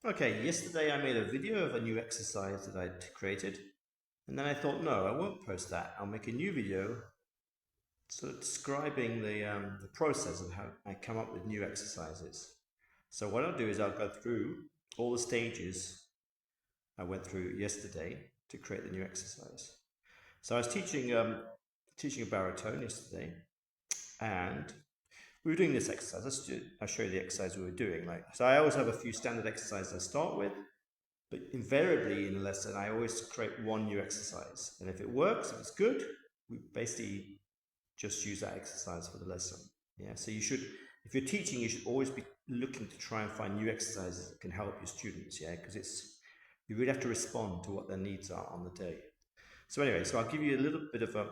Okay, yesterday I made a video of a new exercise that I'd created, and then I thought, no, I won't post that. I'll make a new video sort of describing the process of how I come up with new exercises. So what I'll do is I'll go through all the stages I went through yesterday to create the new exercise. So I was teaching a baritone yesterday, and we were doing this exercise. I'll show you the exercise we were doing. So I always have a few standard exercises I start with, but invariably in a lesson, I always create one new exercise. And if it works, if it's good, we basically just use that exercise for the lesson. Yeah. So if you're teaching, you should always be looking to try and find new exercises that can help your students. Yeah, because you really have to respond to what their needs are on the day. So anyway, so I'll give you a little bit of a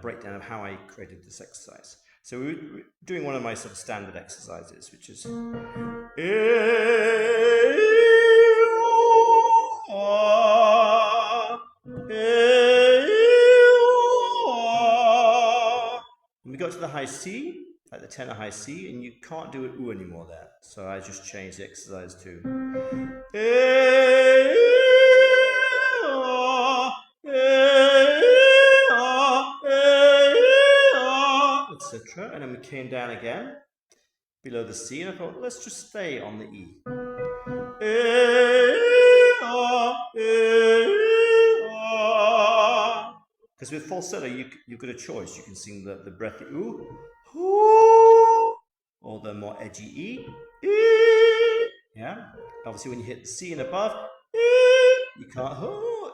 breakdown of how I created this exercise. So we're doing one of my sort of standard exercises, which is we got to the high C, like the tenor high C, and you can't do it ooh anymore there. So I just changed the exercise to etc. And then we came down again below the C, and I thought, let's just stay on the E. Because with falsetto, you've got a choice. You can sing the breathy ooh, or the more edgy E. Yeah. Obviously, when you hit the C and above, you can't.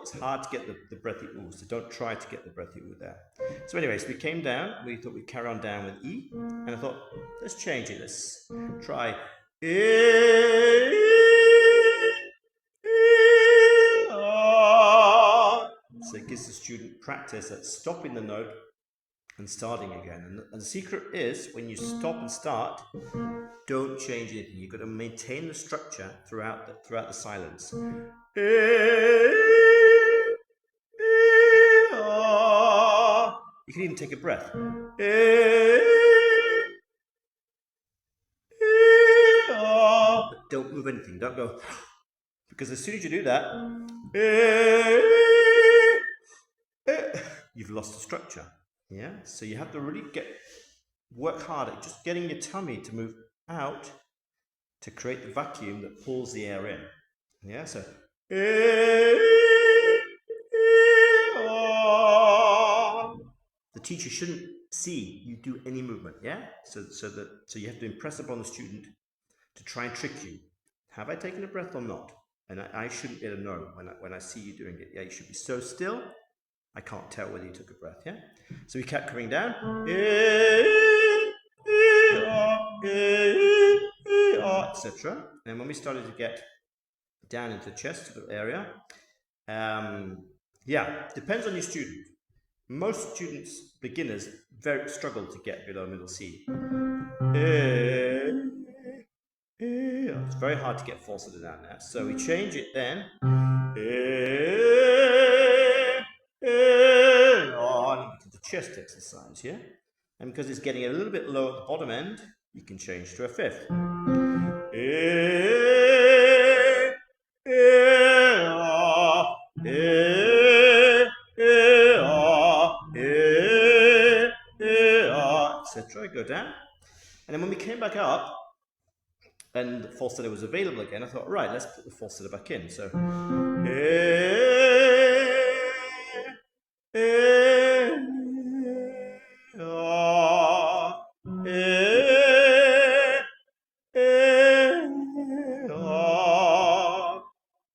It's hard to get the breathy ooh. So don't try to get the breathy ooh there. So anyway, so we came down. We thought we'd carry on down with E, and I thought, let's change it. Let's try so it gives the student practice at stopping the note and starting again. And the secret is when you stop and start, don't change anything. You've got to maintain the structure throughout the silence. You can even take a breath. But don't move anything. Don't go. Because as soon as you do that, you've lost the structure. Yeah. So you have to really work hard at just getting your tummy to move out to create the vacuum that pulls the air in. Yeah. So. The teacher shouldn't see you do any movement. Yeah. So you have to impress upon the student to try and trick you. Have I taken a breath or not? And I shouldn't be able to know when I see you doing it. Yeah, you should be so still. I can't tell whether you took a breath. Yeah. So we kept coming down, etc. And when we started to get down into the chest area, yeah, depends on your student. Most students, beginners, struggle to get below middle C. It's very hard to get falsetto down there. So we change it then. On to the chest exercise, yeah? And because it's getting a little bit low at the bottom end, you can change to a fifth. Etc. Go down. And then when we came back up, and the falsetto was available again, I thought, right, let's put the falsetto back in. So,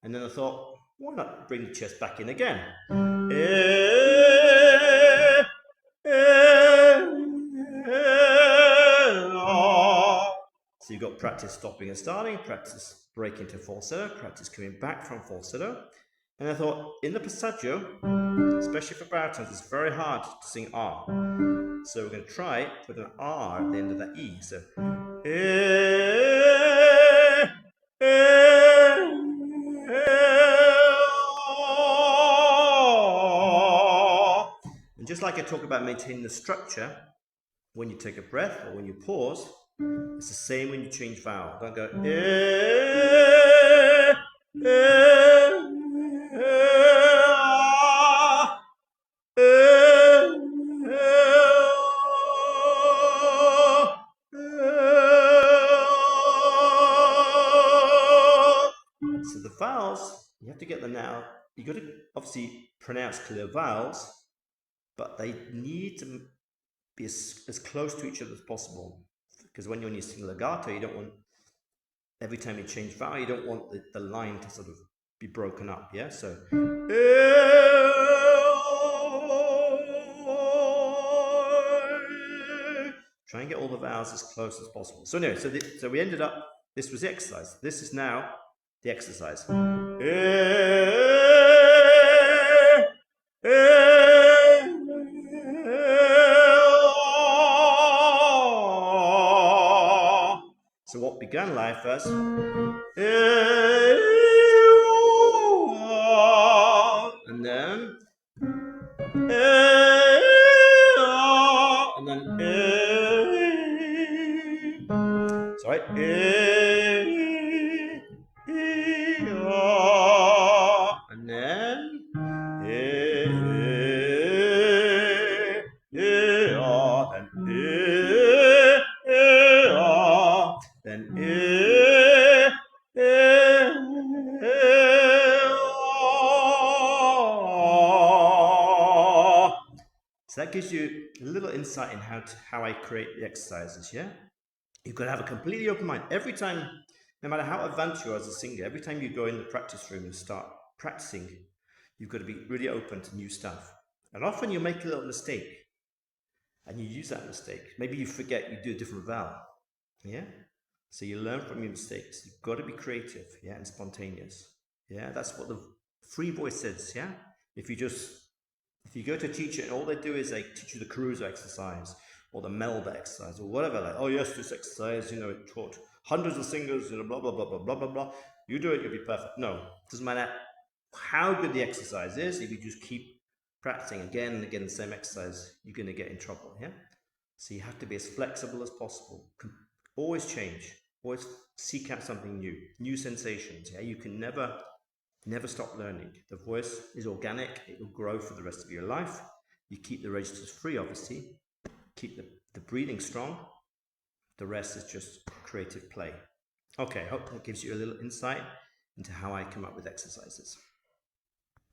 and then I thought, why not bring the chest back in again? So you've got practice stopping and starting, practice breaking to falsetto, practice coming back from falsetto. And I thought, in the passaggio, especially for baritones, it's very hard to sing R. So we're going to try put an R at the end of that E. So, and just like I talk about maintaining the structure, when you take a breath or when you pause, It's the same when you change vowel. Don't go So the vowels, you have to get them now. You've got to obviously pronounce clear vowels, but they need to be as close to each other as possible. Because when you're using legato, you don't want, every time you change vowel, you don't want the line to sort of be broken up, yeah? So, try and get all the vowels as close as possible. So anyway, so we ended up, this was the exercise. This is now the exercise. So what began life as and then sorry, and then so that gives you a little insight in how I create the exercises, yeah? You've got to have a completely open mind. Every time, no matter how advanced you are as a singer, every time you go in the practice room and start practicing, you've got to be really open to new stuff. And often you make a little mistake and you use that mistake. Maybe you forget you do a different vowel, yeah? So you learn from your mistakes. You've got to be creative, yeah, and spontaneous. Yeah, that's what the free voice says, yeah? If you go to a teacher and all they do is they teach you the Caruso exercise or the Melba exercise or whatever, like, oh yes, this exercise, it taught hundreds of singers, blah, blah, blah, blah, blah, blah, blah. You do it, you'll be perfect. No, it doesn't matter how good the exercise is. If you just keep practicing again and again the same exercise, you're going to get in trouble, yeah? So you have to be as flexible as possible. Always change. Always seek out something new sensations, yeah? You can never stop learning. The voice is organic. It will grow for the rest of your life. You keep the registers free, obviously. Keep the breathing strong. The rest is just creative play. Okay, I hope that gives you a little insight into how I come up with exercises.